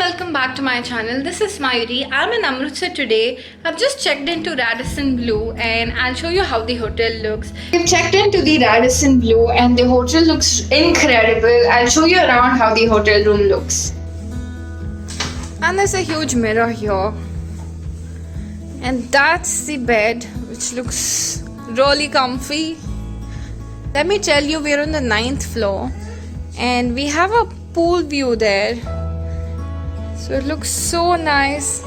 welcome back to my channel. This is Mayuri. I'm in Amritsar today. I've just checked into Radisson Blu and I'll show you how the hotel looks. We've checked into the Radisson Blu and the hotel looks incredible. I'll show you around how the hotel room looks. And there's a huge mirror here. And that's the bed, which looks really comfy. Let me tell you, we're on the 9th floor and we have a pool view there. So it looks so nice.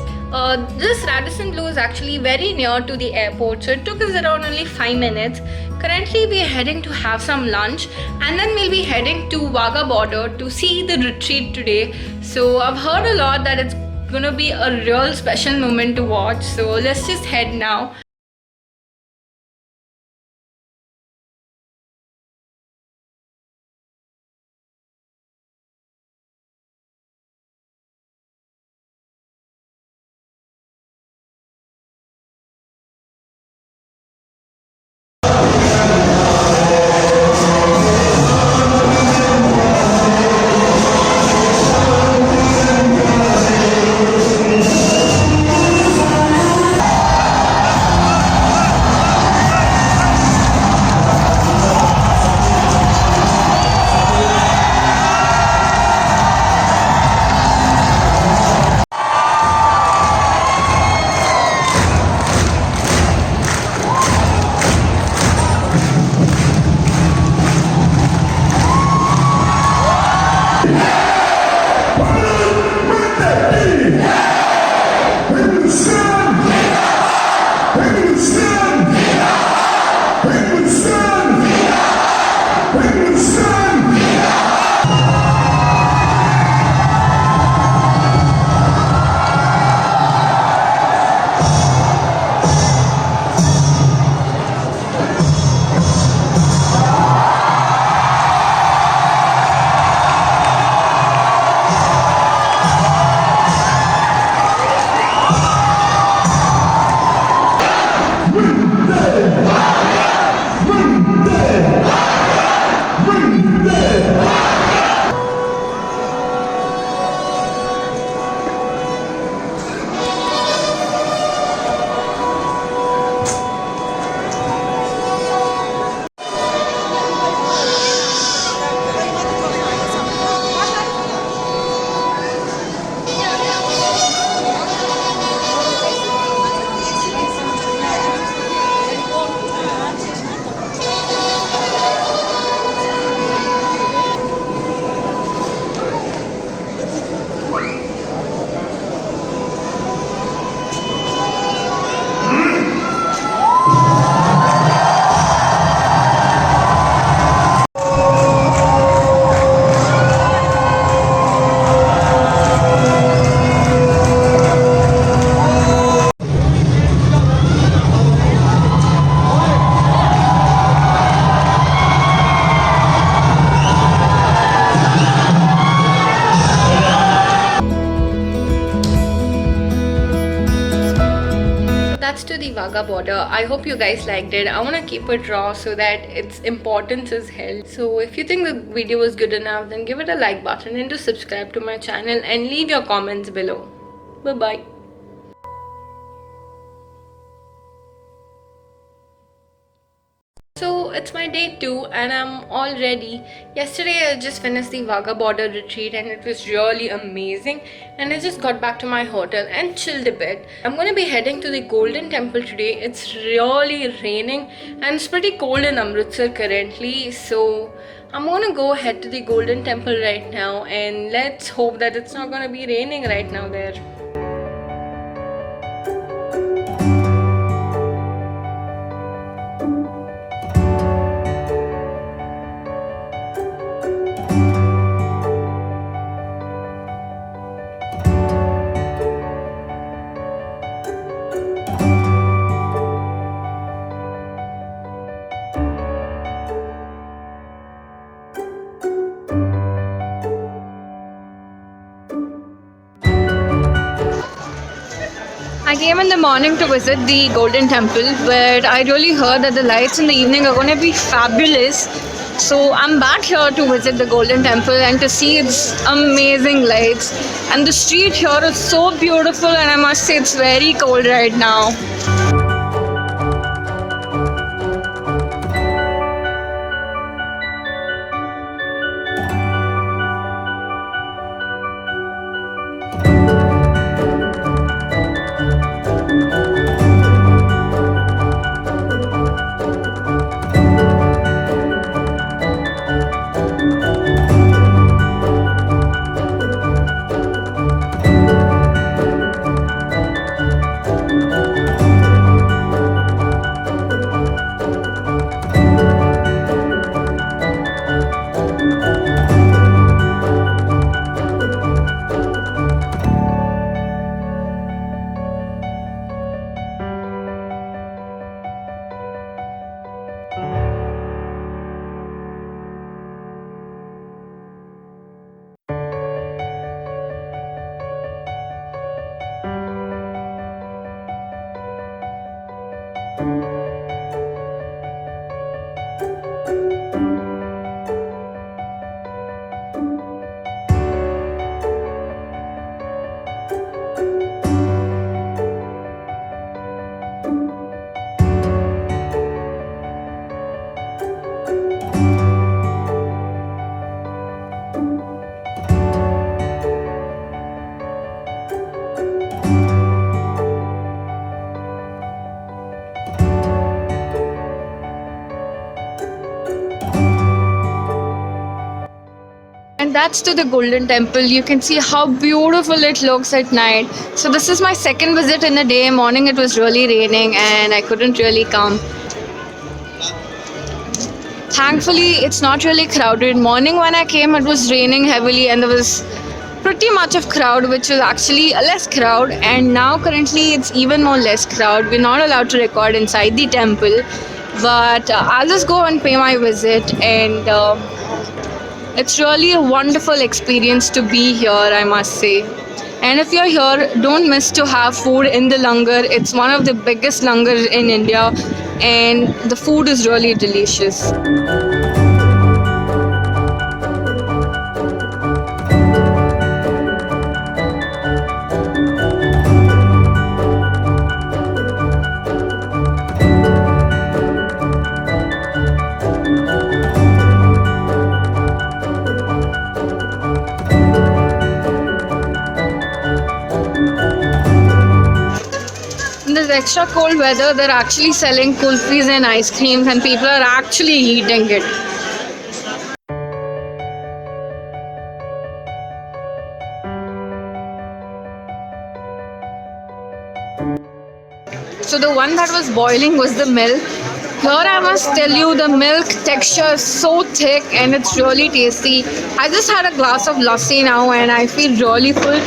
This Radisson Blu is actually very near to the airport, so it took us around only 5 minutes. Currently we are heading to have some lunch and then we'll be heading to Wagah border to see the retreat today. So I've heard a lot that it's gonna be a real special moment to watch, so let's just head now. That's to the Wagah border. I hope you guys liked it. I want to keep it raw so that its importance is held. So if you think the video was good enough, then give it a like button and to subscribe to my channel and leave your comments below. Bye bye. So it's my day 2 and I'm all ready. Yesterday I just finished the Wagah border retreat and it was really amazing, and I just got back to my hotel and chilled a bit. I'm gonna be heading to the Golden Temple today. It's really raining and it's pretty cold in Amritsar currently, so I'm gonna go head to the Golden Temple right now and let's hope that it's not gonna be raining right now there. I came in the morning to visit the Golden Temple, but I really heard that the lights in the evening are going to be fabulous. So I'm back here to visit the Golden Temple and to see its amazing lights. And the street here is so beautiful, and I must say it's very cold right now. And that's to the Golden Temple. You can see how beautiful it looks at night. So this is my second visit in a day. Morning it was really raining and I couldn't really come. Thankfully, it's not really crowded. Morning when I came, it was raining heavily and there was pretty much of crowd, which was actually a less crowd. And now currently it's even more less crowd. We're not allowed to record inside the temple, but I'll just go and pay my visit. And it's really a wonderful experience to be here, I must say. And if you're here, don't miss to have food in the langar. It's one of the biggest langars in India, and the food is really delicious. In this extra cold weather, they're actually selling kulfis and ice creams, and people are actually eating it. So the one that was boiling was the milk. Here I must tell you, the milk texture is so thick and it's really tasty. I just had a glass of lassi now and I feel really full.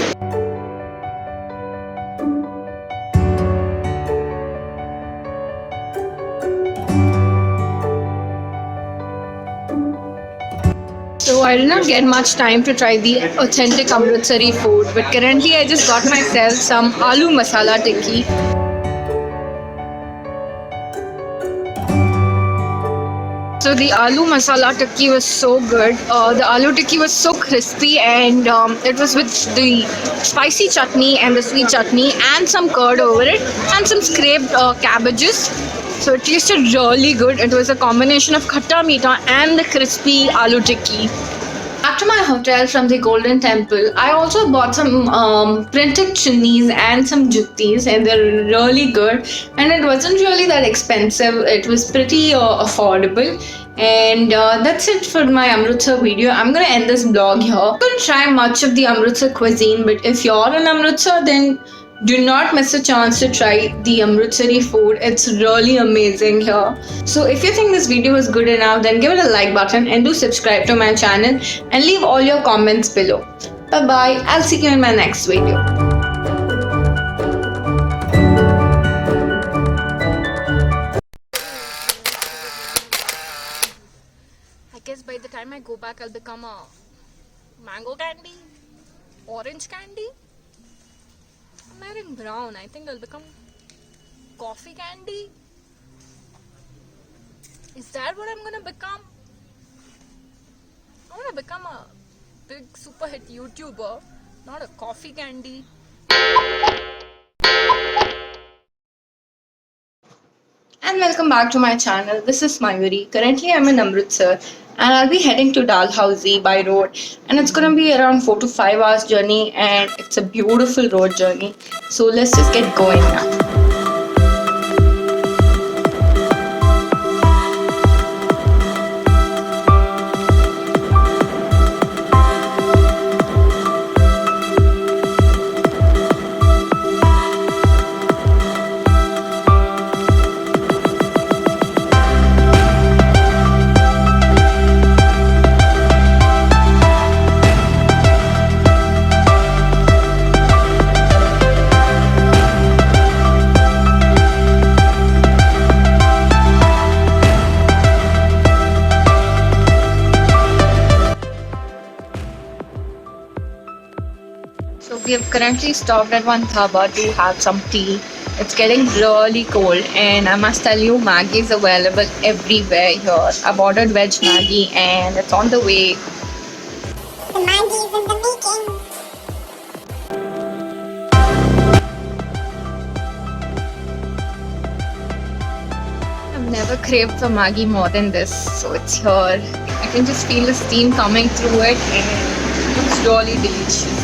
So I did not get much time to try the authentic Amritsari food, but currently I just got myself some aloo masala tikki. So the aloo masala tikki was so good. The aloo tikki was so crispy, and it was with the spicy chutney and the sweet chutney and some curd over it and some scraped cabbages. So it tasted really good. It was a combination of khatta meetha and the crispy aloo tikki. Back to my hotel from the Golden Temple, I also bought some printed chunnis and some juttis, and they're really good. And it wasn't really that expensive. It was pretty affordable. And that's it for my Amritsar video. I'm gonna end this vlog here. I'm gonna try much of the Amritsar cuisine, but if you're in Amritsar, then do not miss a chance to try the Amritsari food. It's really amazing here. So if you think this video was good enough, then give it a like button and do subscribe to my channel and leave all your comments below. Bye bye. I'll see you in my next video. I guess by the time I go back, I'll become a mango candy, orange candy. I'm wearing brown. I think I'll become coffee candy. Is that what I'm gonna become? I want to become a big super hit YouTuber, not a coffee candy. And welcome back to my channel. This is Mayuri. Currently, I'm in Amritsar and I'll be heading to Dalhousie by road. And it's gonna be around 4 to 5 hours journey, and it's a beautiful road journey. So let's just get going now. So we have currently stopped at one dhaba to have some tea. It's getting really cold, and I must tell you, Maggi is available everywhere here. I've ordered veg Maggi and it's on the way. The Maggi is in the making. I've never craved for Maggi more than this, so it's here. I can just feel the steam coming through it and it looks really delicious.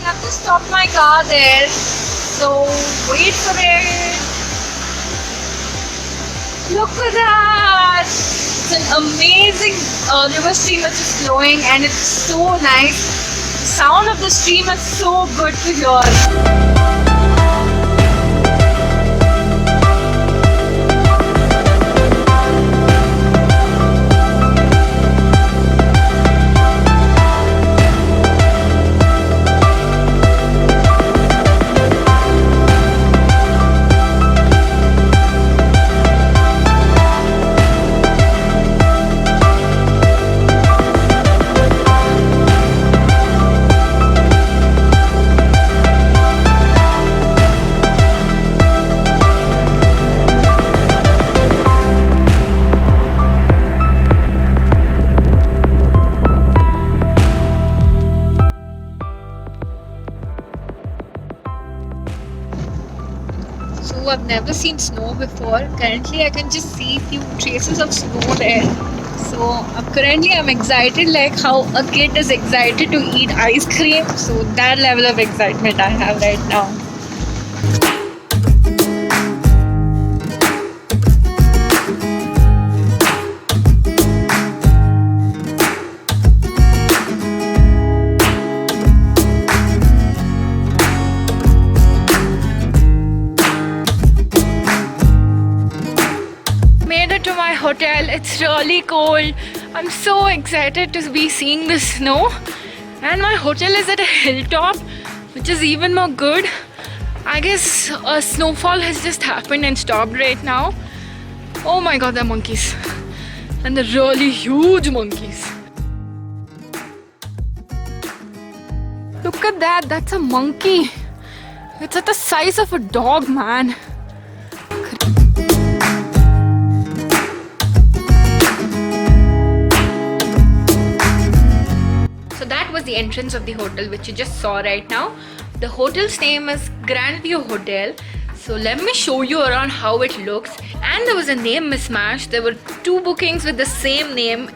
I've just stopped my car there, so wait for it. Look at that! It's an amazing river stream which is flowing, and it's so nice. The sound of the stream is so good to hear. So I've never seen snow before. Currently I can just see few traces of snow there. So I'm excited like how a kid is excited to eat ice cream. So that level of excitement I have right now. Made it to my hotel. It's really cold. I'm so excited to be seeing the snow, and my hotel is at a hilltop, which is even more good. I guess a snowfall has just happened and stopped right now. Oh my god, the monkeys, and the really huge monkeys. Look at that, that's a monkey. It's at the size of a dog, man. So that was the entrance of the hotel which you just saw right now. The hotel's name is Grandview Hotel. So let me show you around how it looks. And there was a name mismatch. There were two bookings with the same name.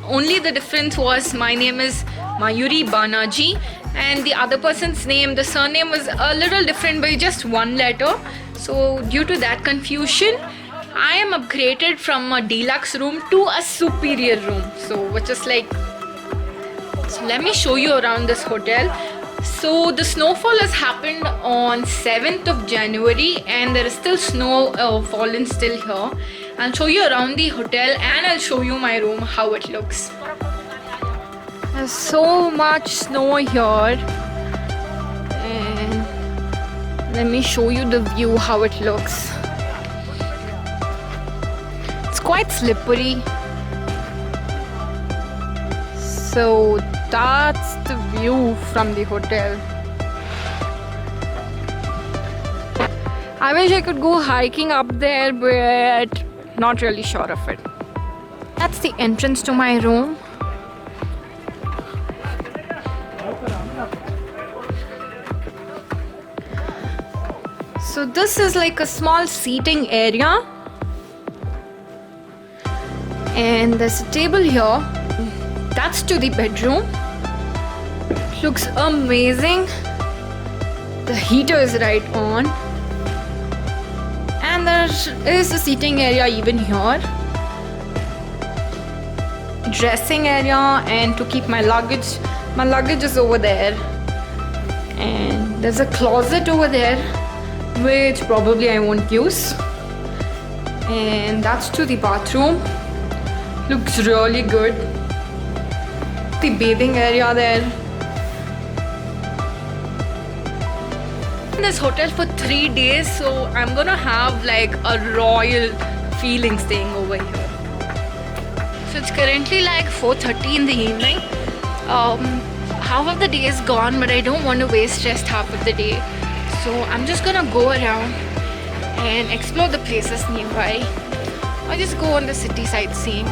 Only the difference was my name is Mayuri Banaji, and the other person's name, the surname was a little different by just one letter. So due to that confusion, I am upgraded from a deluxe room to a superior room. So which is like, so let me show you around this hotel. So the snowfall has happened on 7th of January, and there is still snow fallen still here. I'll show you around the hotel, and I'll show you my room, how it looks. There's so much snow here, and let me show you the view, how it looks. It's quite slippery. So that's the view from the hotel. I wish I could go hiking up there, but not really sure of it. That's the entrance to my room. So this is like a small seating area. And there's a table here. That's to the bedroom. Looks amazing. The heater is right on. And there is a seating area even here. Dressing area, and to keep my luggage. My luggage is over there. And there's a closet over there, which probably I won't use. And that's to the bathroom. Looks really good. The bathing area there. In this hotel for 3 days, so I'm gonna have like a royal feeling staying over here. So it's currently like 4:30 in the evening. Half of the day is gone, but I don't want to waste just half of the day. So I'm just gonna go around and explore the places nearby. I'll just go on the city sightseeing.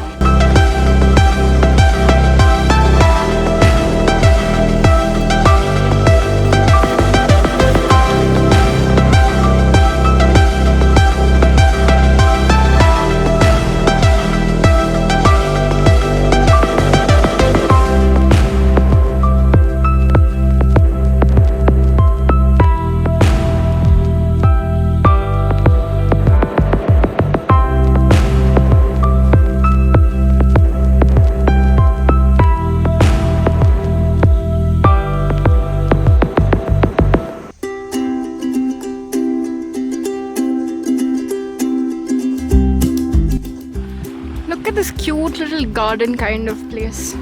This cute little garden kind of place,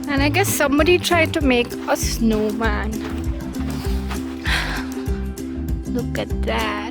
and I guess somebody tried to make a snowman. Look at that.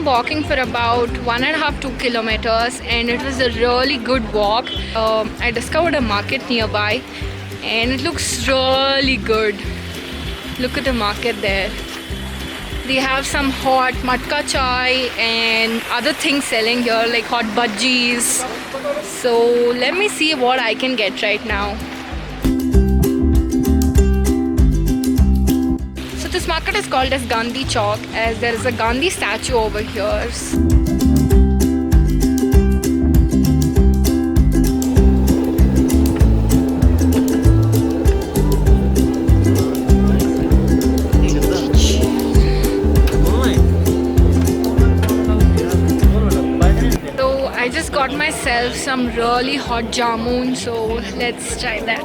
Walking for about 1.5-2 kilometers, and it was a really good walk. I discovered a market nearby, and it looks really good. Look at the market there. They have some hot matka chai and other things selling here, like hot bhajis. So let me see what I can get right now. This market is called as Gandhi Chowk, as there is a Gandhi statue over here. So I just got myself some really hot jamun, so let's try that.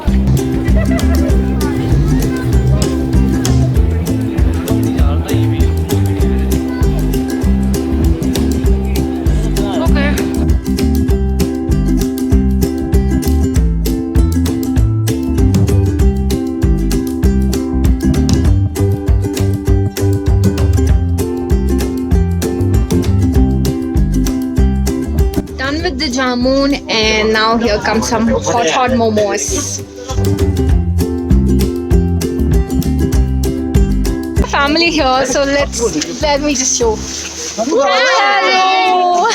With the jamun, and now here comes some hot momos. Family here, so let me just show. Hello.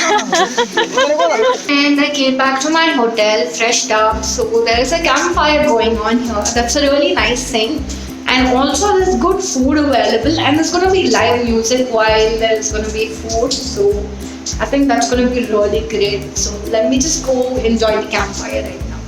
And I came back to my hotel freshed up, so there is a campfire going on here. That's a really nice thing. And also there's good food available, and there's going to be live music while there's going to be food, so I think that's going to be really great. So let me just go enjoy the campfire right now.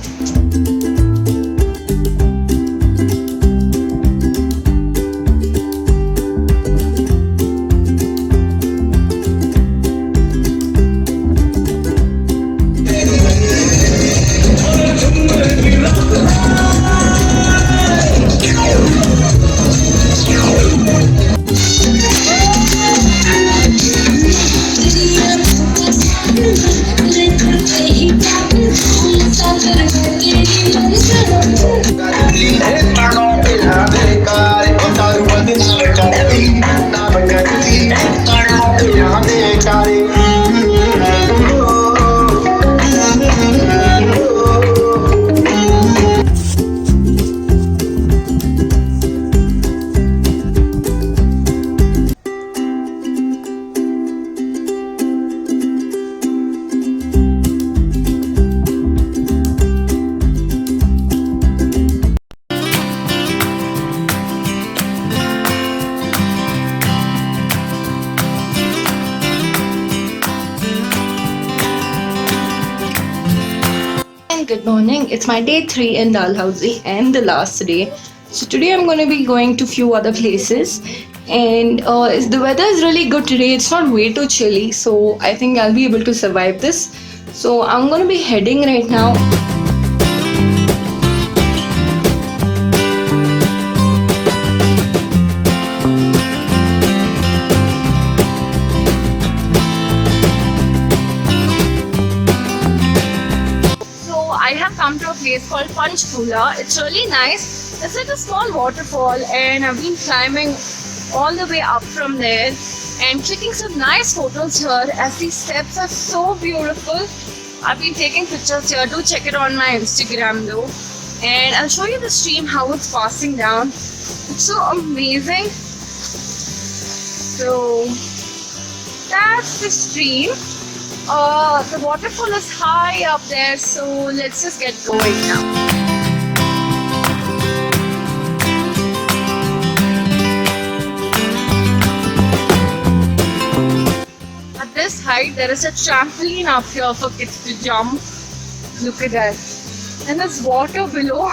good morning. It's my day 3 in Dalhousie and the last day. So today I'm going to be going to few other places, and the weather is really good today. It's not way too chilly, so I think I'll be able to survive this. So I'm going to be heading right now. I have come to a place called Panchkula. It's really nice. It's like a small waterfall, and I've been climbing all the way up from there and clicking some nice photos here as these steps are so beautiful. I've been taking pictures here. Do check it on my Instagram though. And I'll show you the stream, how it's passing down. It's so amazing. So that's the stream. The waterfall is high up there, so let's just get going now. At this height, there is a trampoline up here for kids to jump. Look at that. And there's water below.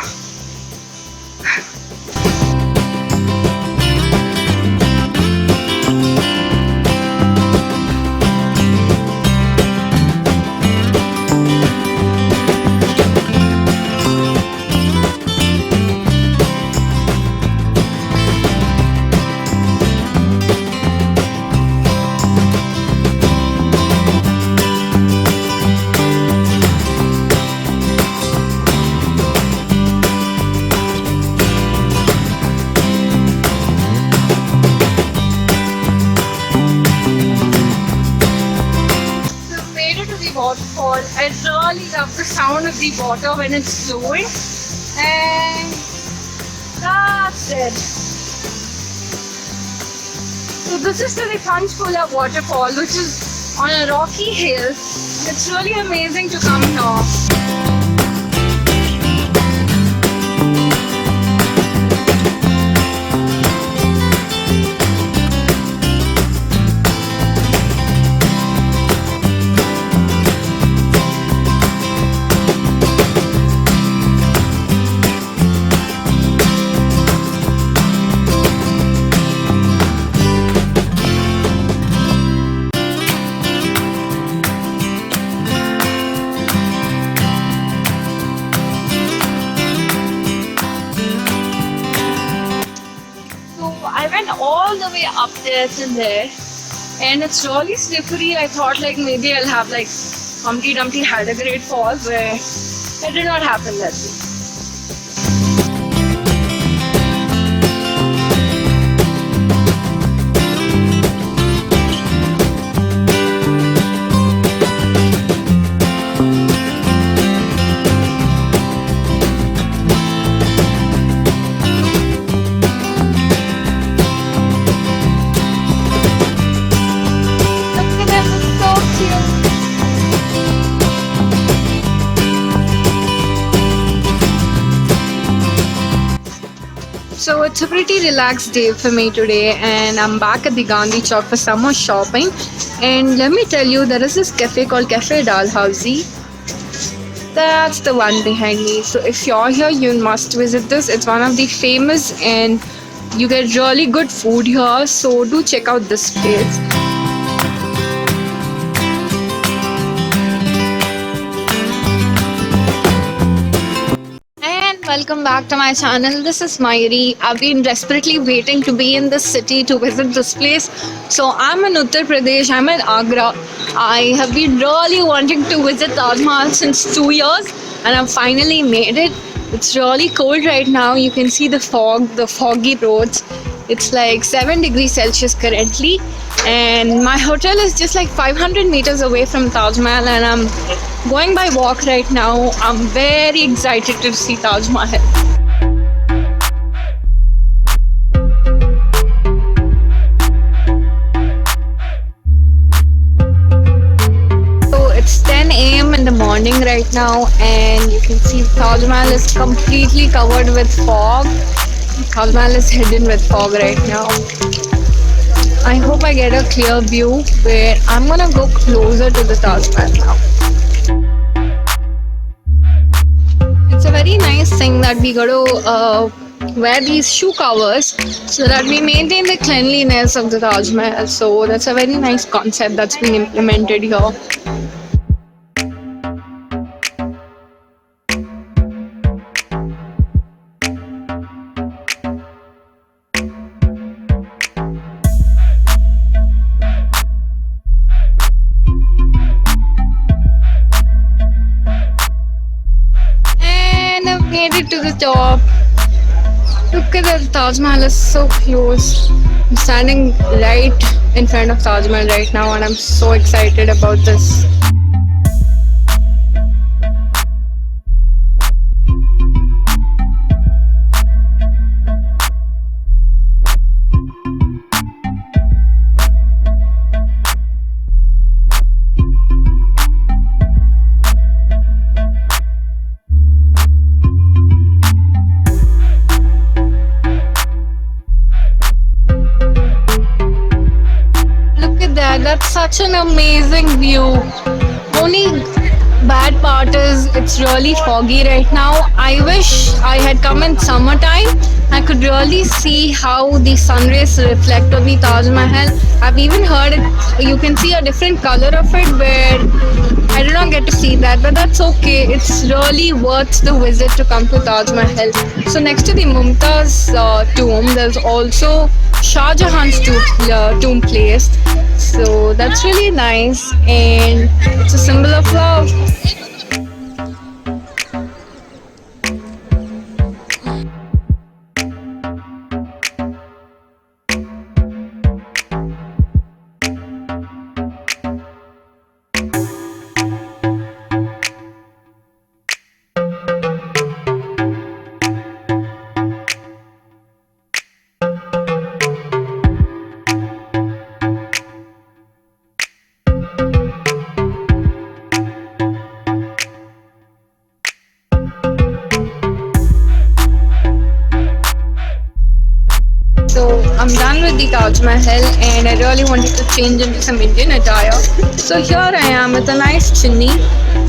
Waterfall. I really love the sound of the water when it's flowing, and that's it. So this is the Panchkula waterfall, which is on a rocky hill. It's really amazing to come here. I went all the way up there till there, and it's really slippery. I thought like maybe I'll have like Humpty Dumpty had a great fall, where it did not happen that way. So it's a pretty relaxed day for me today, and I'm back at the Gandhi Chowk for some more shopping. And let me tell you, there is this cafe called Cafe Dalhousie. That's the one behind me. So if you're here, you must visit this. It's one of the famous, and you get really good food here. So do check out this place. Welcome back to my channel. This is Mayuri. I've been desperately waiting to be in this city to visit this place. So I'm in Uttar Pradesh. I'm in Agra. I have been really wanting to visit Taj Mahal since 2 years, and I've finally made it. It's really cold right now. You can see the fog, the foggy roads. It's like 7 degrees Celsius currently, and my hotel is just like 500 meters away from Taj Mahal, and I'm going by walk right now. I'm very excited to see Taj Mahal. So it's 10 a.m. in the morning right now, and you can see Taj Mahal is completely covered with fog. Taj Mahal is hidden with fog right now. I hope I get a clear view where I'm gonna go closer to the Taj Mahal now. nice thing that we got to wear these shoe covers so that we maintain the cleanliness of the Taj Mahal. So that's a very nice concept that's been implemented here. And I've made it to the top. Look at the Taj Mahal is so close. I'm standing right in front of Taj Mahal right now and I'm so excited about this. Look at that, that's such an amazing view. Only bad part is it's really foggy right now. I wish I had come in summertime. I could really see how the sun rays reflect on the Taj Mahal. I've even heard it, you can see a different color of it where I did not get to see that, but that's okay. It's really worth the visit to come to Taj Mahal. So next to the Mumtaz tomb, there's also Shah Jahan's tomb placed. So that's really nice and it's a symbol of love. So I'm done with the Taj Mahal and I really wanted to change into some Indian attire. So here I am with a nice chunni.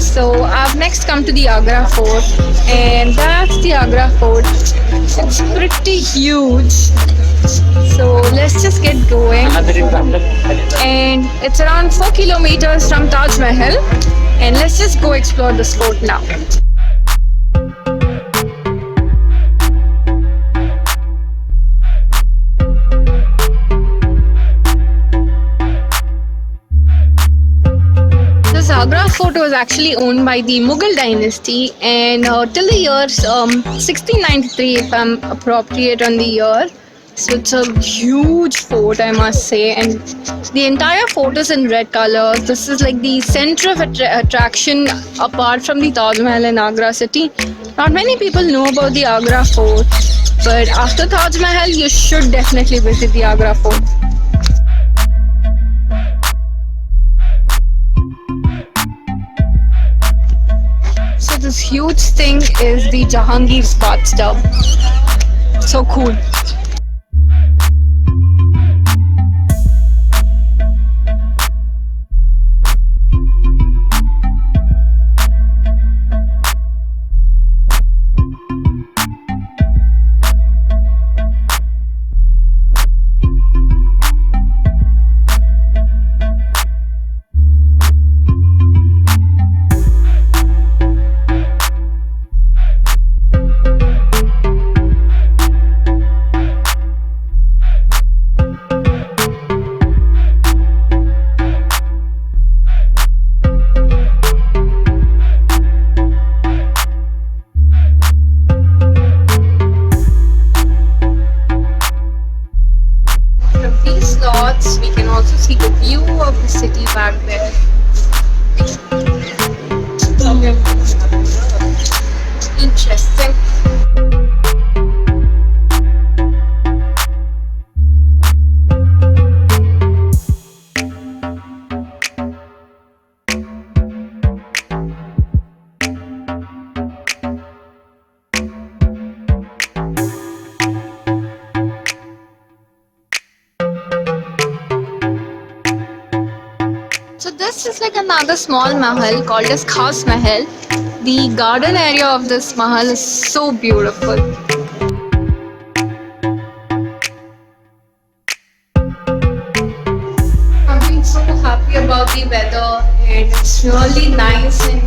So I've next come to the Agra Fort and that's the Agra Fort. It's pretty huge. So let's just get going. And it's around 4 kilometers from Taj Mahal and let's just go explore this fort now. This Agra fort was actually owned by the Mughal dynasty and till the year 1693 if I'm appropriate on the year. So it's a huge fort I must say and the entire fort is in red color. This is like the center of attraction apart from the Taj Mahal in Agra city. Not many people know about the Agra fort but after Taj Mahal you should definitely visit the Agra fort. So this huge thing is the Jahangir's bathtub. So cool. From these slots, we can also see the view of the city back there. Interesting. So this is like another small mahal called as Khas Mahal. The garden area of this mahal is so beautiful. I've been so happy about the weather and it's really nice and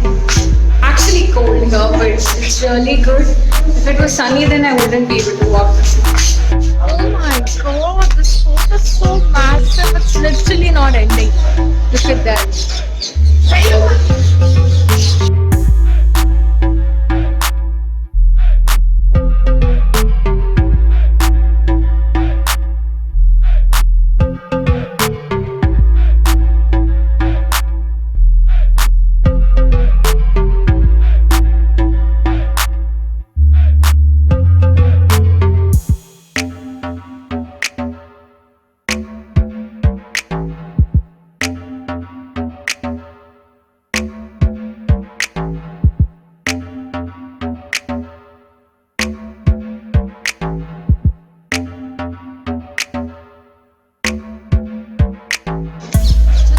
actually cold here, but it's really good. If it was sunny, then I wouldn't be able to walk this much. Oh my god, this fort is so massive, it's literally not ending. Look at that.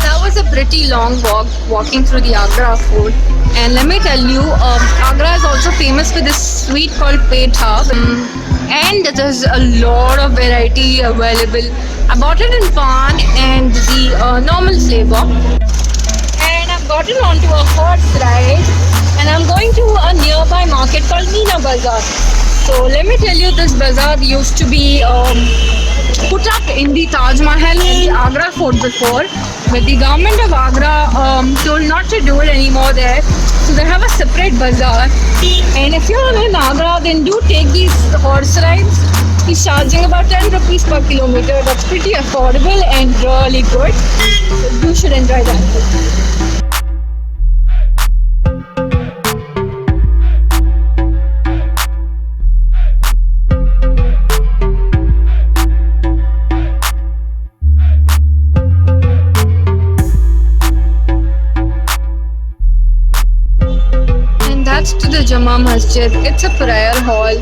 That was a pretty long walk walking through the Agra fort. And let me tell you, Agra is also famous for this sweet called petha. And there's a lot of variety available. I bought it in pan and the normal flavor. And I've gotten onto a horse ride. And I'm going to a nearby market called Meena Bazaar. So let me tell you, this bazaar used to be put up in the Taj Mahal and the Agra fort before, but the government of Agra told not to do it anymore there. So they have a separate bazaar. And if you're in Agra, then do take these horse rides. He's charging about 10 rupees per kilometer. That's pretty affordable and really good. So you should enjoy that. And that's to the Jama Masjid. It's a prayer hall.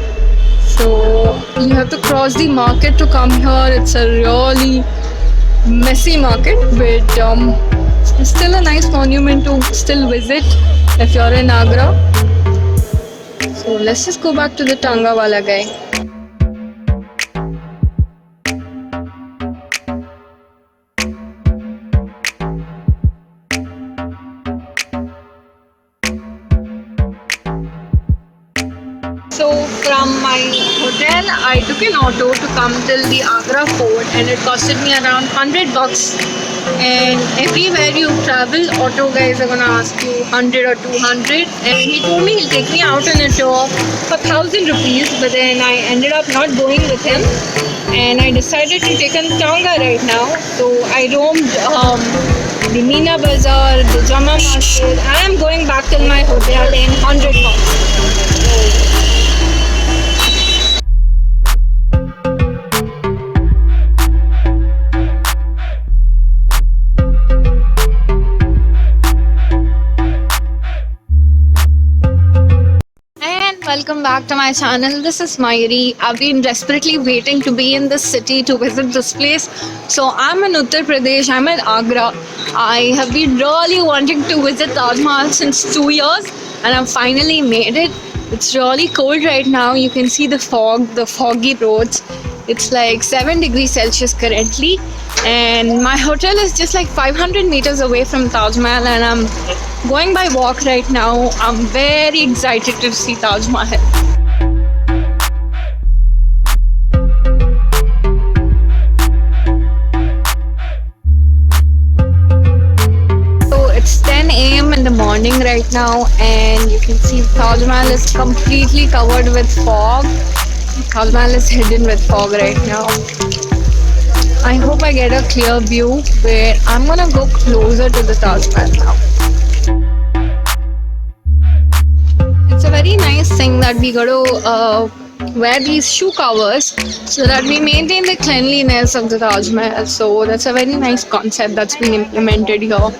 So you have to cross the market to come here. It's a really messy market, but it's still a nice monument to still visit if you're in Agra. So let's just go back to the Tanga wala guy. So from my hotel, I took an auto to come till the Agra fort, and it costed me around $100. And everywhere you travel, auto guys are gonna ask you 100 or 200. And he told me he'll take me out on a tour for 1,000 rupees, but then I ended up not going with him, and I decided to take a Tonga right now. So I roamed the Meena Bazaar, the Jama Masjid. I am going back to my hotel in $100. Welcome back to my channel. This is Mayuri. I've been desperately waiting to be in this city to visit this place. So I'm in Uttar Pradesh. I'm in Agra. I have been really wanting to visit Taj Mahal since 2 years, and I've finally made it. It's really cold right now. You can see the fog, the foggy roads. It's like 7 degrees Celsius currently, and my hotel is just like 500 meters away from Taj Mahal, and I'm going by walk right now. I'm very excited to see Taj Mahal. So it's 10 a.m. in the morning right now, and you can see Taj Mahal is completely covered with fog. Taj Mahal is hidden with fog right now. I hope I get a clear view, where I'm gonna go closer to the Taj Mahal now. It's a very nice thing that we got to wear these shoe covers so that we maintain the cleanliness of the Taj Mahal. So that's a very nice concept that's been implemented here.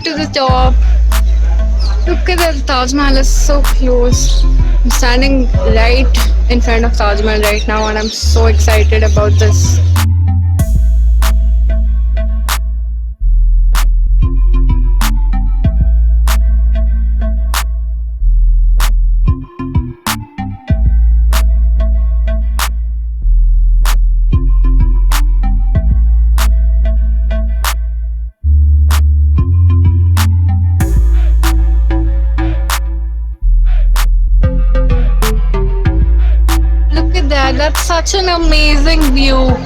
it to the top. Look at the Taj Mahal is so close. I'm standing right in front of Taj Mahal right now and I'm so excited about this. Look at that, that's such an amazing view.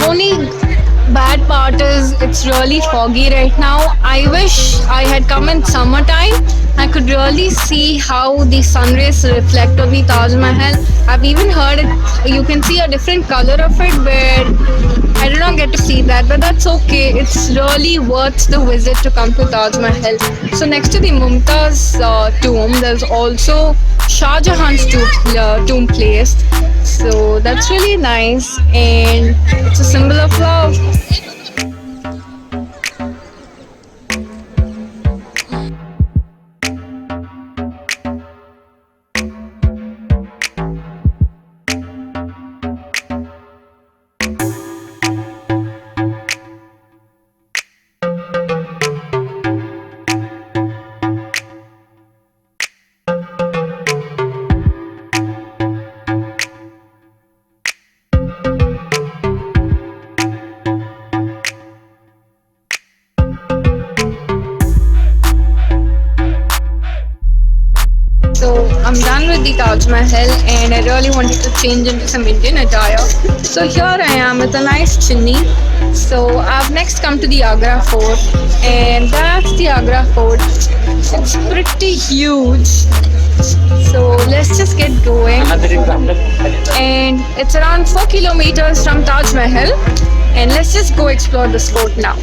Only bad part is it's really foggy right now. I wish I had come in summertime. I could really see how the sun rays reflect on the Taj Mahal. I've even heard it, you can see a different color of it, but I did not get to see that, but that's okay. It's really worth the visit to come to Taj Mahal. So next to the Mumtaz tomb, there's also Shah Jahan's tomb placed. So that's really nice and it's a symbol of love. So I'm done with the Taj Mahal and I really wanted to change into some Indian attire. So here I am with a nice chunni. So I've next come to the Agra Fort and that's the Agra Fort. It's pretty huge. So let's just get going. And it's around 4 kilometers from Taj Mahal and let's just go explore this fort now.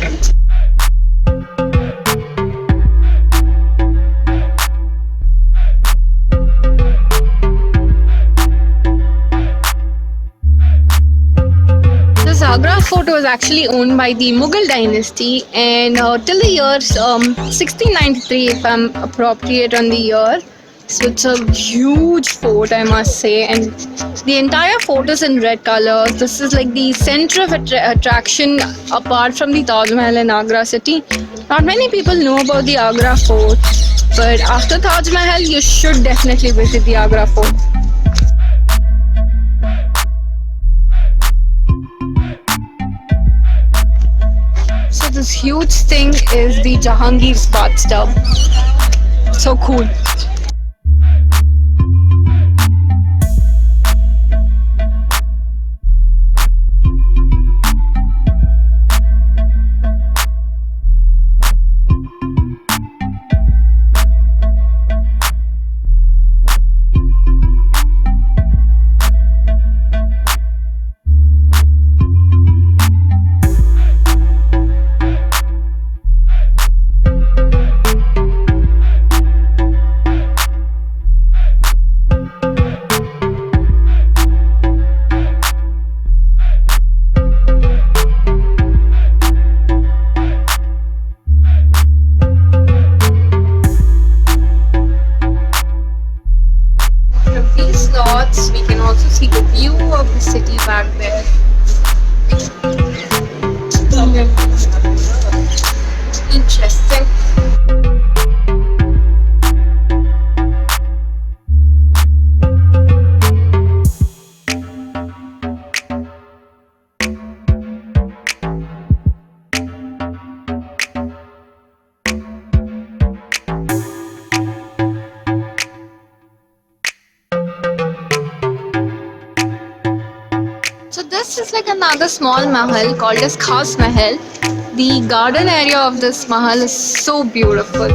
This Agra fort was actually owned by the Mughal dynasty and till the year 1693 if I'm appropriate on the year. So it's a huge fort I must say and the entire fort is in red color. This is like the center of attraction apart from the Taj Mahal in Agra city. Not many people know about the Agra fort but after Taj Mahal you should definitely visit the Agra fort. So this huge thing is the Jahangir's bathtub. So cool. From these slots, we can also see the view of the city back there. Interesting. So this is like another small mahal called as Khas Mahal. The garden area of this mahal is so beautiful.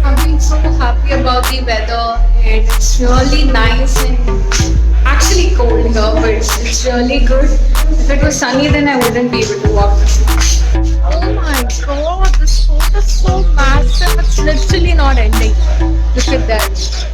I've been so happy about the weather and it's really nice and actually cold here but it's really good. If it was sunny then I wouldn't be able to walk. Oh my god, this fort is so massive, it's literally not ending. Look at that.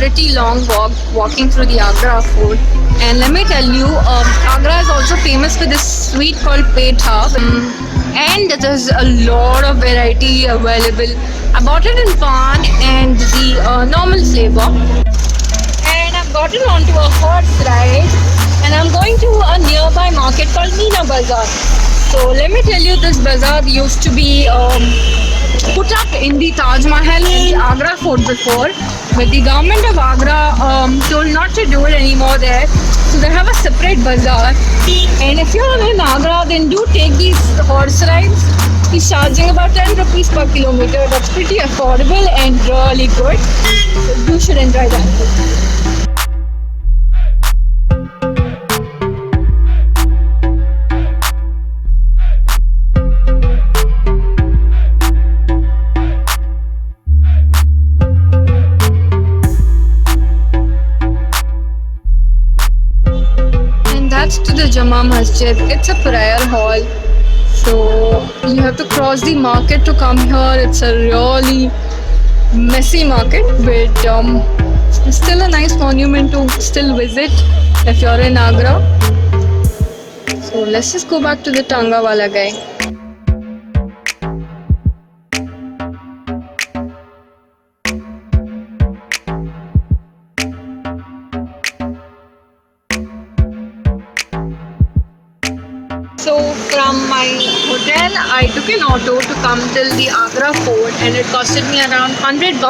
pretty long walk walking through the Agra fort. And let me tell you, Agra is also famous for this sweet called petha. And there's a lot of variety available. I bought it in pan and the normal flavor. And I've gotten onto a horse ride. And I'm going to a nearby market called Meena Bazaar. So let me tell you, this bazaar used to be put up in the Taj Mahal and the Agra fort before, but the government of Agra told not to do it anymore there. So they have a separate bazaar. And if you're in Agra, then do take these horse rides. He's charging about 10 rupees per kilometer. That's pretty affordable and really good. So you should enjoy that. That's to the Jama Masjid. It's a prayer hall. So you have to cross the market to come here. It's a really messy market, but it's still a nice monument to still visit if you're in Agra. So let's just go back to the Tanga wala guy. So from my hotel, I took an auto to come till the Agra fort, and it costed me around $100.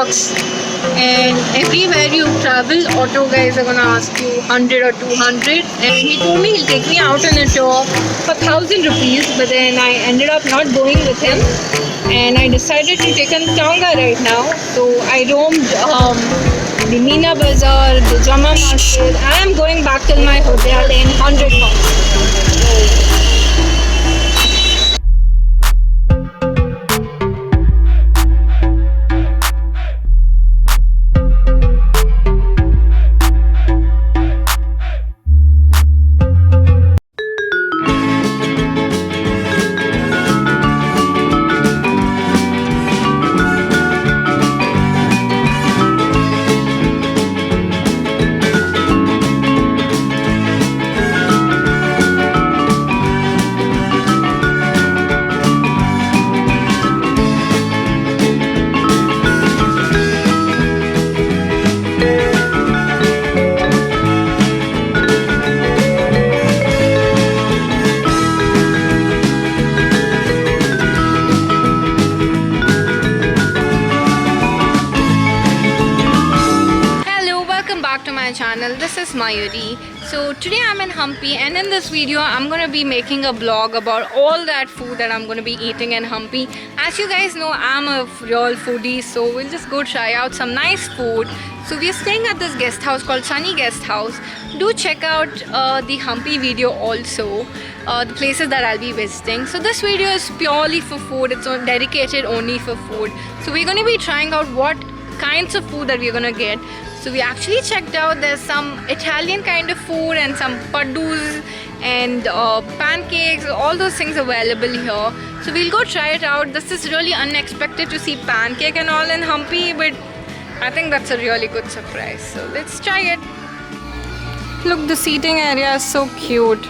And everywhere you travel, auto guys are gonna ask you 100 or 200. And he told me he'll take me out on a tour for 1,000 rupees, but then I ended up not going with him, and I decided to take a Tonga right now. So I roamed the Meena Bazaar, the Jama Masjid. I am going back till my hotel in $100. Channel. This is Mayuri. So today I'm in Hampi, and in this video I'm going to be making a vlog about all that food that I'm going to be eating in Hampi. As you guys know, I'm a real foodie, so we'll just go try out some nice food. So we're staying at this guest house called Sunny Guest House. Do check out the Hampi video also, the places that I'll be visiting. So this video is purely for food. It's dedicated only for food. So we're going to be trying out what kinds of food that we're going to get. So we actually checked out, there's some Italian kind of food and some paddus and pancakes, all those things available here. So we'll go try it out. This is really unexpected to see pancake and all in Hampi, but I think that's a really good surprise. So let's try it. Look, the seating area is so cute.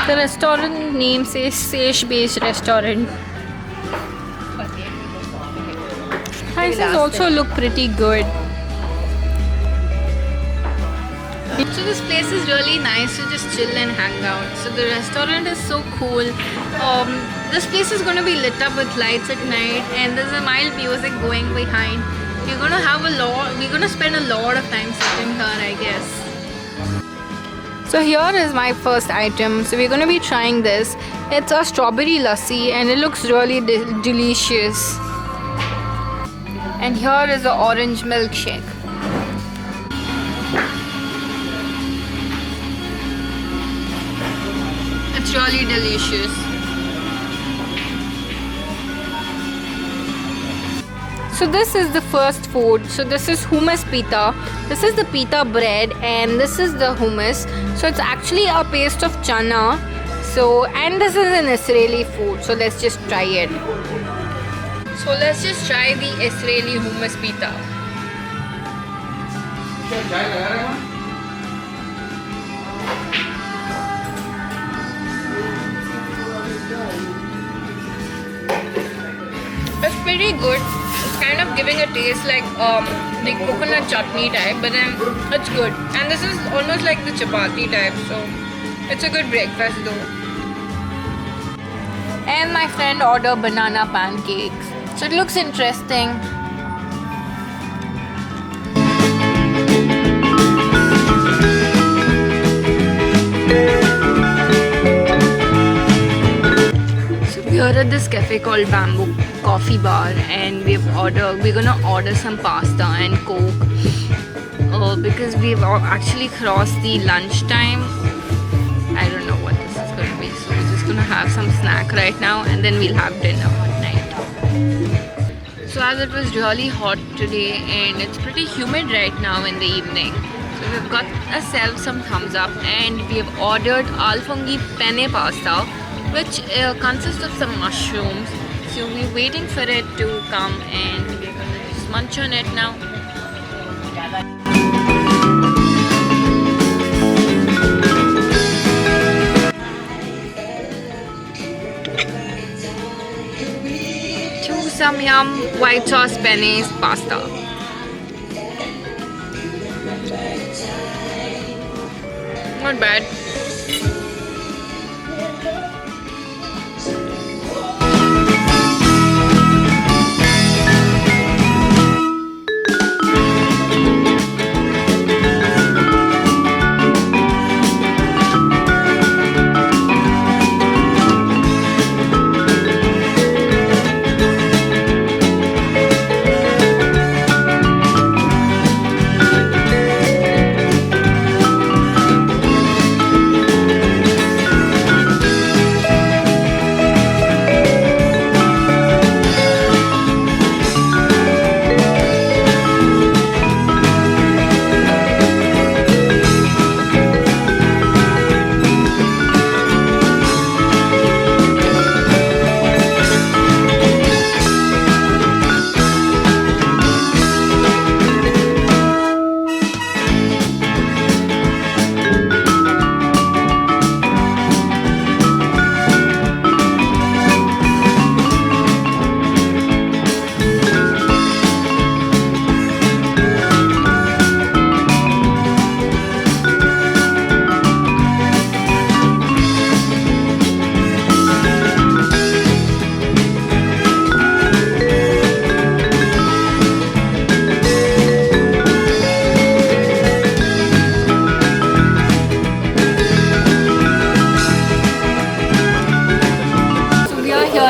The restaurant name says Sesh Based Restaurant. Prices also look pretty good. So this place is really nice to just chill and hang out. So the restaurant is so cool. This place is going to be lit up with lights at night, and there's a mild music going behind. We're going to spend a lot of time sitting here, I guess. So here is my first item. So we're going to be trying this. It's a strawberry lassi and it looks really delicious. And here is the orange milkshake. It's really delicious. So this is the first food. So this is hummus pita. This is the pita bread and this is the hummus. So it's actually a paste of chana. So and this is an Israeli food. So let's just try it. So let's just try the Israeli hummus pita. It's pretty good. It's kind of giving a taste like the coconut chutney type, but then it's good. And this is almost like the chapati type, so it's a good breakfast though. And my friend ordered banana pancakes, so it looks interesting. Here at this cafe called Bamboo Coffee Bar, and we're gonna order some pasta and coke because we've actually crossed the lunch time. I don't know what this is gonna be, so we're just gonna have some snack right now and then we'll have dinner at night. So as it was really hot today and it's pretty humid right now in the evening, so we've got ourselves some thumbs up and we have ordered alfunghi penne pasta, which consists of some mushrooms. So we're waiting for it to come and we're gonna just munch on it now. To some yum white sauce penne pasta. Not bad.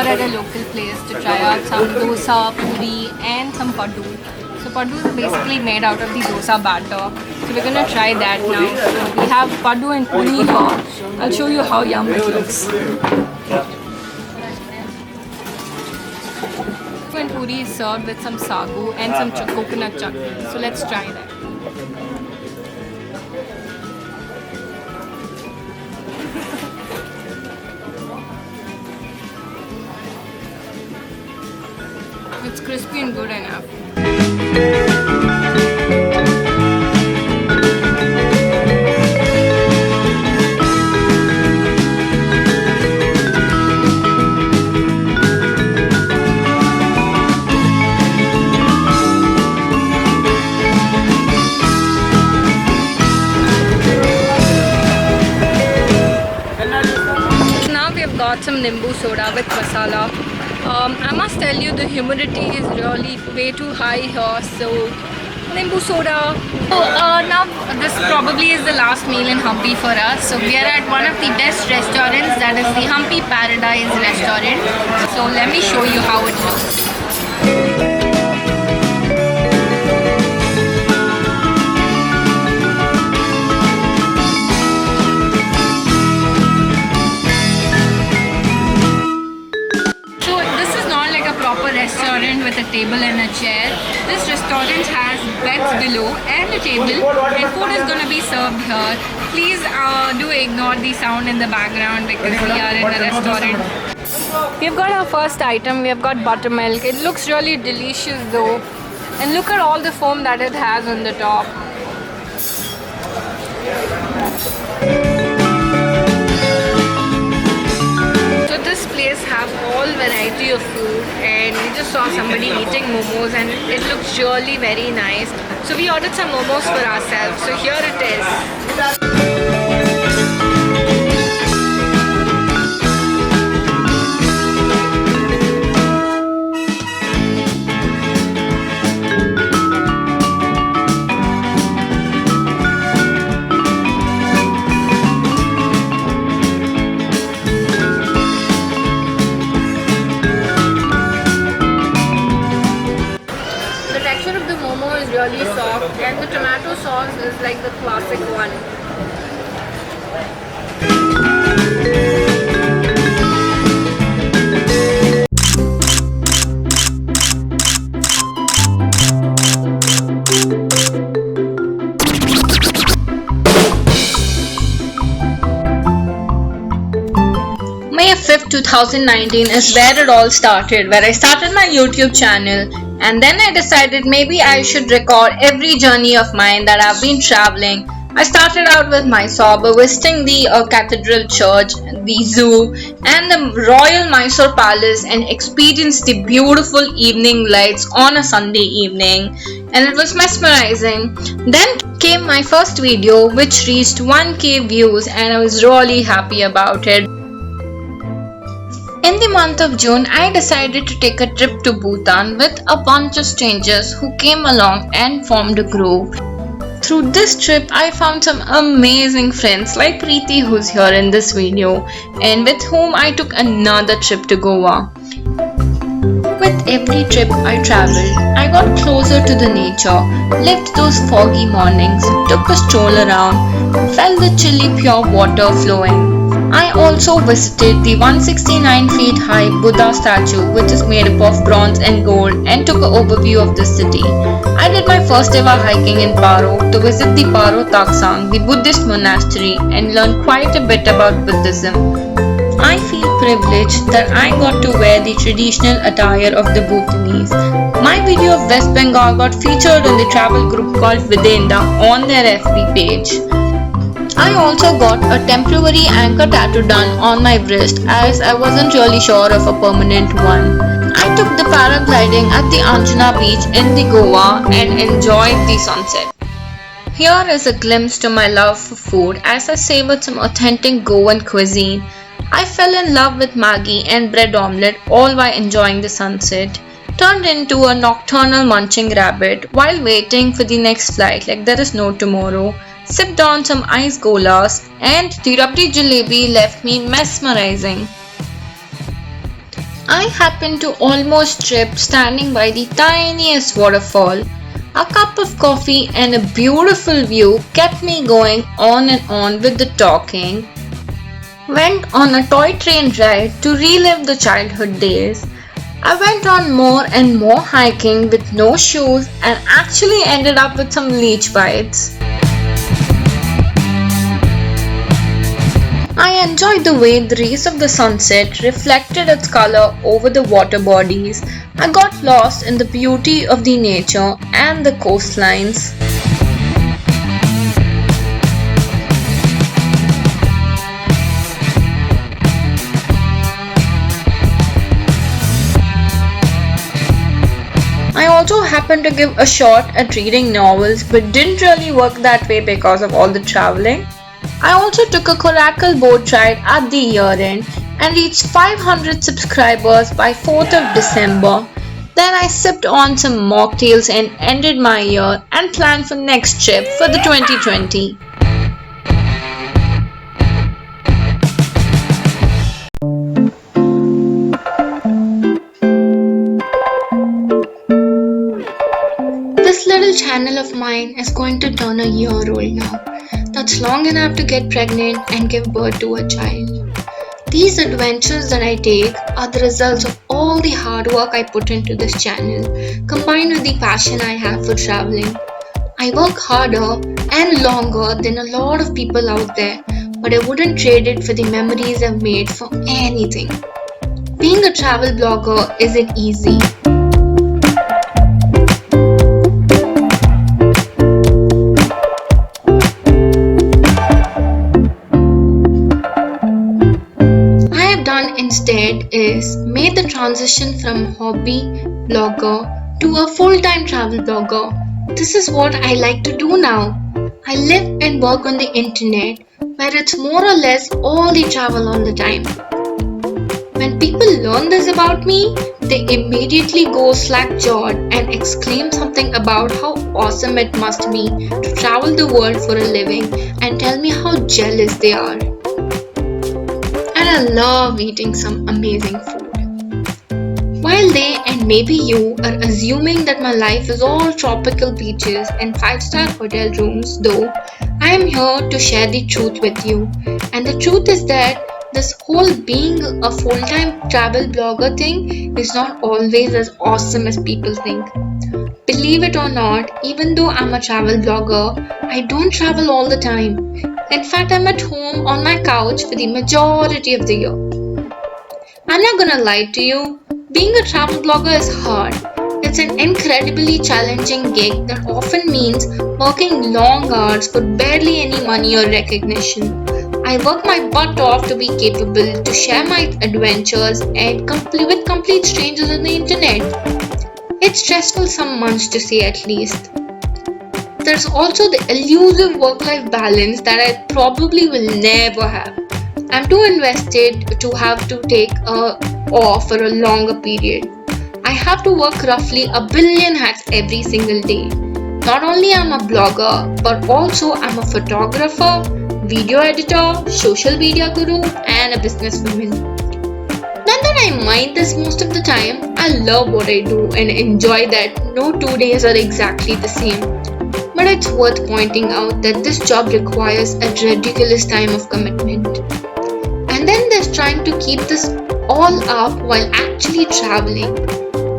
At a local place to try out some dosa, puri and some paddu. So paddu is basically made out of the dosa batter. So we're gonna try that now. So we have paddu and puri here. I'll show you how yum it looks. Paddu and puri is served with some sagu and some coconut chutney. So let's try that. It's crispy and good enough. Now we have got some nimbu soda with masala. I must tell you the humidity is really way too high here, so nimbu soda. So now this probably is the last meal in Hampi for us. So we are at one of the best restaurants, that is the Hampi Paradise restaurant. So let me show you how it looks. Restaurant with a table and a chair. below and the table, and food is gonna be served here. Please do ignore the sound in the background because we are in a restaurant. We've got our first item. We have got buttermilk. It looks really delicious though, and look at all the foam that it has on the top. So this place have all variety of food, and we just saw somebody eating momos and it looks really very nice. So we ordered some momos for ourselves. So here it is. The texture of the momo is really soft and the tomato sauce is like the classic one. May 5th, 2019 is where it all started, where I started my YouTube channel, and then I decided maybe I should record every journey of mine that I've been traveling. I started out with Mysore, visiting the Cathedral Church, the zoo, and the Royal Mysore Palace, and experienced the beautiful evening lights on a Sunday evening, and it was mesmerizing. Then came my first video, which reached 1K views, and I was really happy about it. In the month of June, I decided to take a trip to Bhutan with a bunch of strangers who came along and formed a group. Through this trip, I found some amazing friends like Preeti, who's here in this video, and with whom I took another trip to Goa. With every trip I traveled, I got closer to the nature, lived those foggy mornings, took a stroll around, felt the chilly pure water flowing. I also visited the 169 feet high Buddha statue, which is made up of bronze and gold, and took an overview of the city. I did my first ever hiking in Paro to visit the Paro Taksang, the Buddhist monastery, and learn quite a bit about Buddhism. I feel privileged that I got to wear the traditional attire of the Bhutanese. My video of West Bengal got featured in the travel group called Videnda on their FB page. I also got a temporary anchor tattoo done on my wrist as I wasn't really sure of a permanent one. I took the paragliding at the Anjuna beach in the Goa and enjoyed the sunset. Here is a glimpse to my love for food as I savored some authentic Goan cuisine. I fell in love with Maggi and bread omelette all while enjoying the sunset. Turned into a nocturnal munching rabbit while waiting for the next flight like there is no tomorrow. Sipped on some ice golas, and the rabdi jalebi left me mesmerizing. I happened to almost trip standing by the tiniest waterfall. A cup of coffee and a beautiful view kept me going on and on with the talking. Went on a toy train ride to relive the childhood days. I went on more and more hiking with no shoes and actually ended up with some leech bites. I enjoyed the way the rays of the sunset reflected its color over the water bodies. I got lost in the beauty of the nature and the coastlines. I also happened to give a shot at reading novels but didn't really work that way because of all the traveling. I also took a Coracle boat ride at the year end and reached 500 subscribers by 4th of December. Then I sipped on some mocktails and ended my year and planned for next trip for the 2020. This little channel of mine is going to turn a year old now. That's long enough to get pregnant and give birth to a child. These adventures that I take are the results of all the hard work I put into this channel, combined with the passion I have for traveling. I work harder and longer than a lot of people out there, but I wouldn't trade it for the memories I've made for anything. Being a travel blogger isn't easy. I have done instead is made the transition from hobby blogger to a full-time travel blogger. This is what I like to do now. I live and work on the internet where it's more or less all the travel all the time. When people learn this about me, they immediately go slack-jawed and exclaim something about how awesome it must be to travel the world for a living and tell me how jealous they are. And I love eating some amazing food. While they and maybe you are assuming that my life is all tropical beaches and 5-star hotel rooms, though, I am here to share the truth with you. And the truth is that this whole being a full-time travel blogger thing is not always as awesome as people think. Believe it or not, even though I'm a travel blogger, I don't travel all the time. In fact, I'm at home on my couch for the majority of the year. I'm not gonna lie to you, being a travel blogger is hard. It's an incredibly challenging gig that often means working long hours for barely any money or recognition. I work my butt off to be capable to share my adventures and with complete strangers on the internet. It's stressful some months to say at least. There's also the elusive work-life balance that I probably will never have. I'm too invested to have to take off for a longer period. I have to work roughly a billion hats every single day. Not only am I a blogger, but also I'm a photographer, video editor, social media guru, and a businesswoman. Not that I mind this most of the time, I love what I do and enjoy that no 2 days are exactly the same. But it's worth pointing out that this job requires a ridiculous time of commitment. And then there's trying to keep this all up while actually traveling.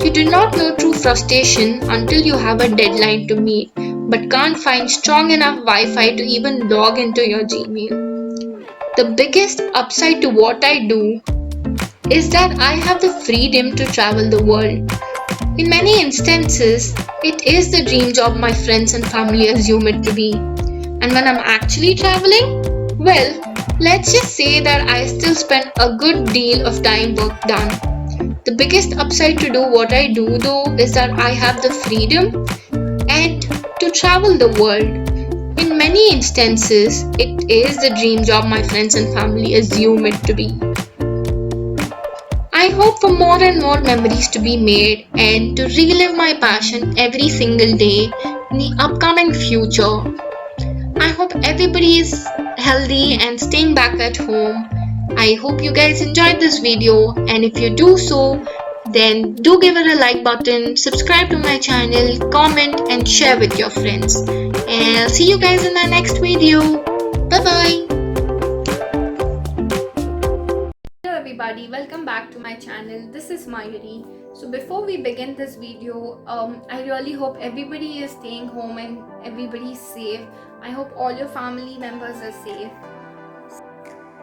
You do not know true frustration until you have a deadline to meet, but can't find strong enough Wi-Fi to even log into your Gmail. The biggest upside to what I do is that I have the freedom to travel the world. In many instances, it is the dream job my friends and family assume it to be. And when I'm actually traveling, well, let's just say that I still spend a good deal of time work done. The biggest upside to do what I do though is that I have the freedom and to travel the world. In many instances, it is the dream job my friends and family assume it to be. I hope for more and more memories to be made and to relive my passion every single day in the upcoming future. I hope everybody is healthy and staying back at home. I hope you guys enjoyed this video, and if you do so, then do give it a like button, subscribe to my channel, comment and share with your friends. And I'll see you guys in my next video. Bye bye. Hello everybody, welcome back to my channel. This is Mayuri. So before we begin this video, I really hope everybody is staying home and everybody is safe. I hope all your family members are safe.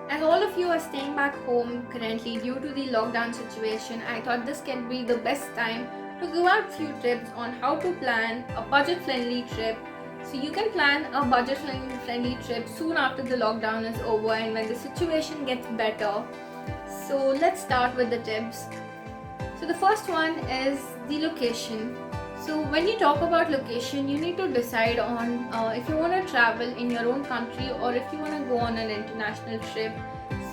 As all of you are staying back home currently due to the lockdown situation, I thought this can be the best time to give out few tips on how to plan a budget-friendly trip. So you can plan a budget-friendly trip soon after the lockdown is over and when the situation gets better. So let's start with the tips. So the first one is the location. So when you talk about location, you need to decide on if you want to travel in your own country or if you want to go on an international trip.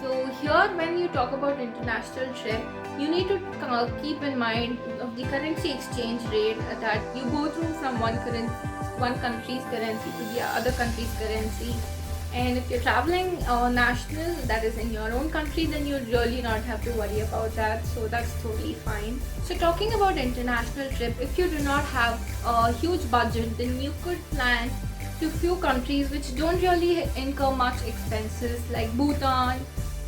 So here when you talk about international trip, you need to keep in mind of the currency exchange rate that you go through from one country's currency to the other country's currency. And if you're traveling national, that is in your own country, then you really not have to worry about that. So that's totally fine. So talking about international trip, if you do not have a huge budget, then you could plan to few countries which don't really incur much expenses like Bhutan,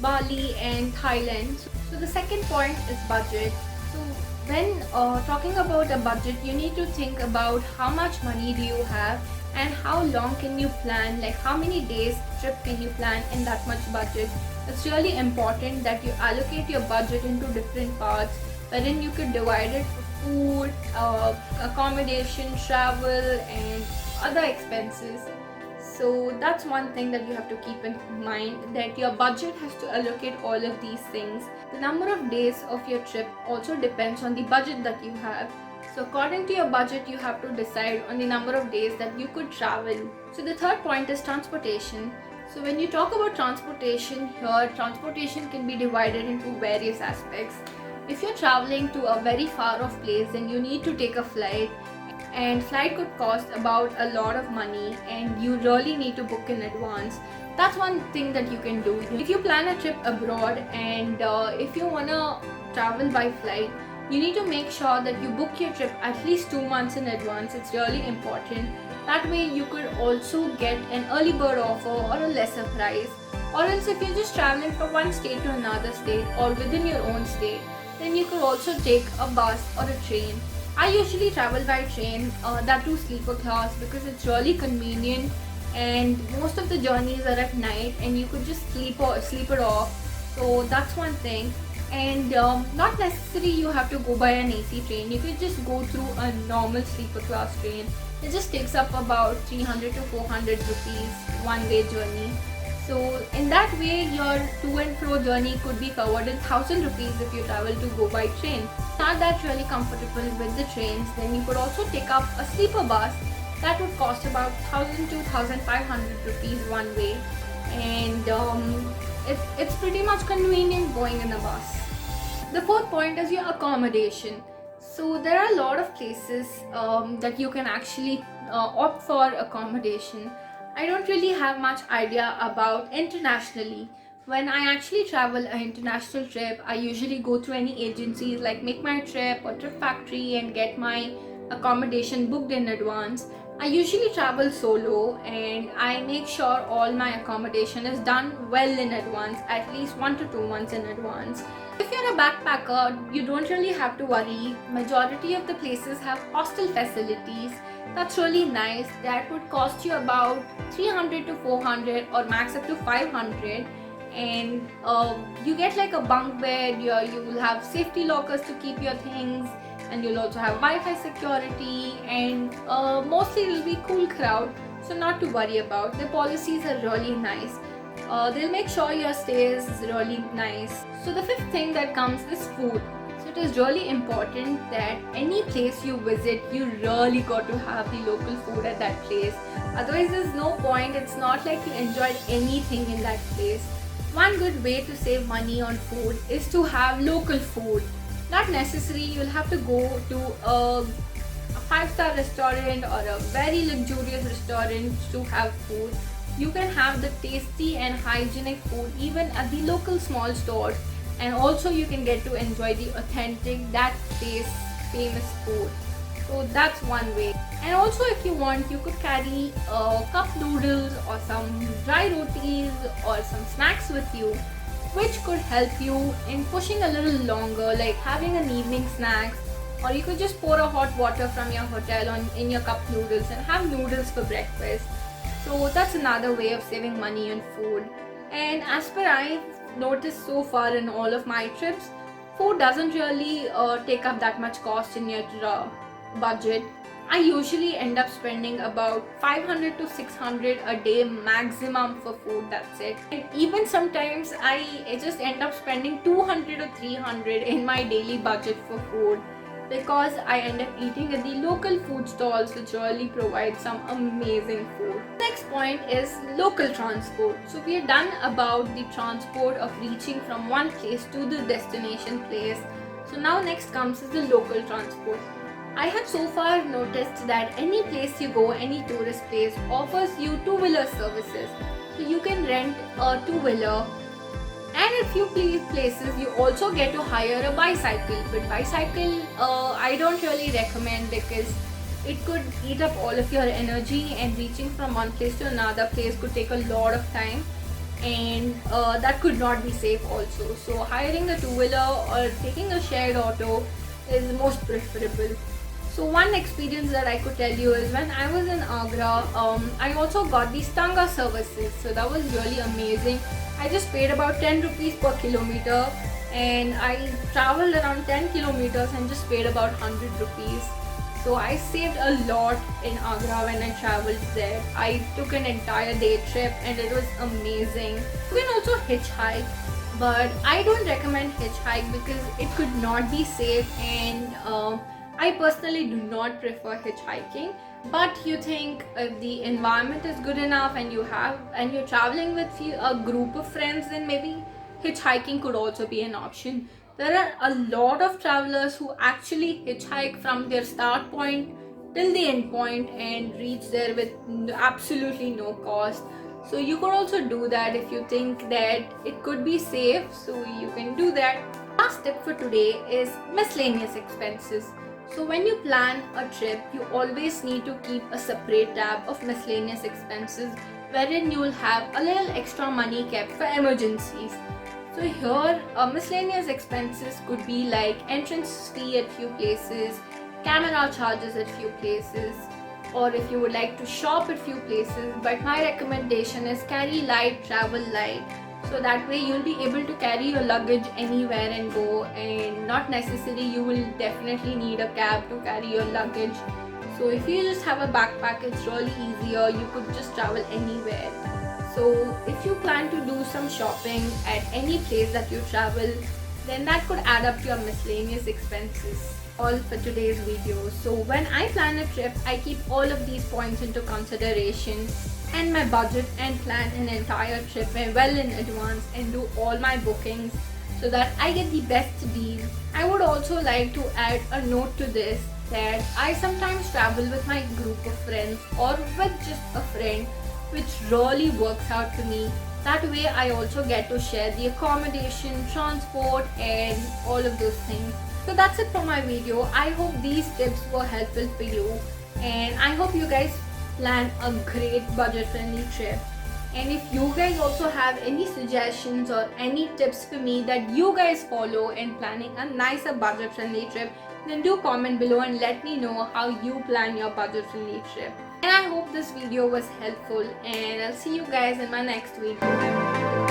Bali and Thailand. So the second point is budget. So when talking about a budget, you need to think about how much money do you have and how long can you plan, like how many days trip can you plan in that much budget. It's really important that you allocate your budget into different parts wherein you could divide it for food, accommodation, travel and other expenses. So that's one thing that you have to keep in mind, that your budget has to allocate all of these things. The number of days of your trip also depends on the budget that you have. So according to your budget, you have to decide on the number of days that you could travel. So the third point is transportation. So when you talk about transportation here, transportation can be divided into various aspects. If you're traveling to a very far off place, then you need to take a flight, and flight could cost about a lot of money and you really need to book in advance. That's one thing that you can do. If you plan a trip abroad and if you wanna travel by flight, you need to make sure that you book your trip at least 2 months in advance. It's really important. That way you could also get an early bird offer or a lesser price. Or else if you're just traveling from one state to another state or within your own state, then you could also take a bus or a train. I usually travel by train, that too sleeper class, because it's really convenient and most of the journeys are at night and you could just sleep it off. So that's one thing. And not necessarily you have to go by an AC train. You could just go through a normal sleeper class train. It just takes up about 300 to 400 rupees one way journey. So in that way your to and fro journey could be covered in 1000 rupees if you travel to go by train. Not that really comfortable with the trains, then you could also take up a sleeper bus that would cost about 1000 to 1500 rupees one way, and it's pretty much convenient going in a bus. The fourth point is your accommodation. So there are a lot of places that you can actually opt for accommodation. I don't really have much idea about internationally. When I actually travel an international trip, I usually go through any agencies like Make My Trip or Trip Factory and get my accommodation booked in advance. I usually travel solo and I make sure all my accommodation is done well in advance, at least 1 to 2 months in advance. If you're a backpacker, you don't really have to worry. Majority of the places have hostel facilities. That's really nice. That would cost you about 300 to 400 or max up to 500. And you get like a bunk bed, you will have safety lockers to keep your things, and you'll also have Wi-Fi security, and mostly it will be cool crowd, so not to worry about. The policies are really nice. They'll make sure your stay is really nice. So the fifth thing that comes is food. So it is really important that any place you visit, you really got to have the local food at that place. Otherwise there's no point. It's not like you enjoyed anything in that place. One good way to save money on food is to have local food. Not necessarily you'll have to go to a 5-star restaurant or a very luxurious restaurant to have food. You can have the tasty and hygienic food even at the local small stores, and also you can get to enjoy the authentic, that place famous food. So that's one way. And also if you want, you could carry cup noodles or some dry rotis or some snacks with you, which could help you in pushing a little longer, like having an evening snacks, or you could just pour a hot water from your hotel in your cup noodles and have noodles for breakfast. So that's another way of saving money on food. And as per I've noticed so far in all of my trips, food doesn't really take up that much cost in your budget. I usually end up spending about 500 to 600 a day maximum for food, that's it. And even sometimes I just end up spending 200 or 300 in my daily budget for food, because I end up eating at the local food stalls which really provide some amazing food. Next point is local transport. So we are done about the transport of reaching from one place to the destination place. So now next comes is the local transport. I have so far noticed that any place you go, any tourist place offers you two-wheeler services. So you can rent a two-wheeler, and at few places you also get to hire a bicycle. But bicycle I don't really recommend, because it could eat up all of your energy, and reaching from one place to another place could take a lot of time, and that could not be safe also. So hiring a two-wheeler or taking a shared auto is most preferable. So one experience that I could tell you is when I was in Agra, I also got these Tanga services. So that was really amazing. I just paid about 10 rupees per kilometer and I traveled around 10 kilometers and just paid about 100 rupees. So I saved a lot in Agra when I traveled there. I took an entire day trip and it was amazing. You can also hitchhike, but I don't recommend hitchhike because it could not be safe and I personally do not prefer hitchhiking. But you think if the environment is good enough and you're traveling with a group of friends, then maybe hitchhiking could also be an option. There are a lot of travelers who actually hitchhike from their start point till the end point and reach there with absolutely no cost. So you could also do that if you think that it could be safe, so you can do that. Last tip for today is miscellaneous expenses. So when you plan a trip, you always need to keep a separate tab of miscellaneous expenses wherein you will have a little extra money kept for emergencies. So here, miscellaneous expenses could be like entrance fee at few places, camera charges at few places, or if you would like to shop at few places. But my recommendation is carry light, travel light, so that way you'll be able to carry your luggage anywhere and go, and not necessarily you will definitely need a cab to carry your luggage. So if you just have a backpack, it's really easier. You could just travel anywhere. So if you plan to do some shopping at any place that you travel, then that could add up to your miscellaneous expenses. All for today's video. So when I plan a trip, I keep all of these points into consideration and my budget and plan an entire trip well in advance and do all my bookings so that I get the best deal. I would also like to add a note to this that I sometimes travel with my group of friends or with just a friend, which really works out to me. That way I also get to share the accommodation, transport and all of those things. So that's it for my video. I hope these tips were helpful for you and I hope you guys plan a great budget friendly trip. And if you guys also have any suggestions or any tips for me that you guys follow in planning a nicer budget friendly trip, then do comment below and let me know how you plan your budget friendly trip. And I hope this video was helpful and I'll see you guys in my next video.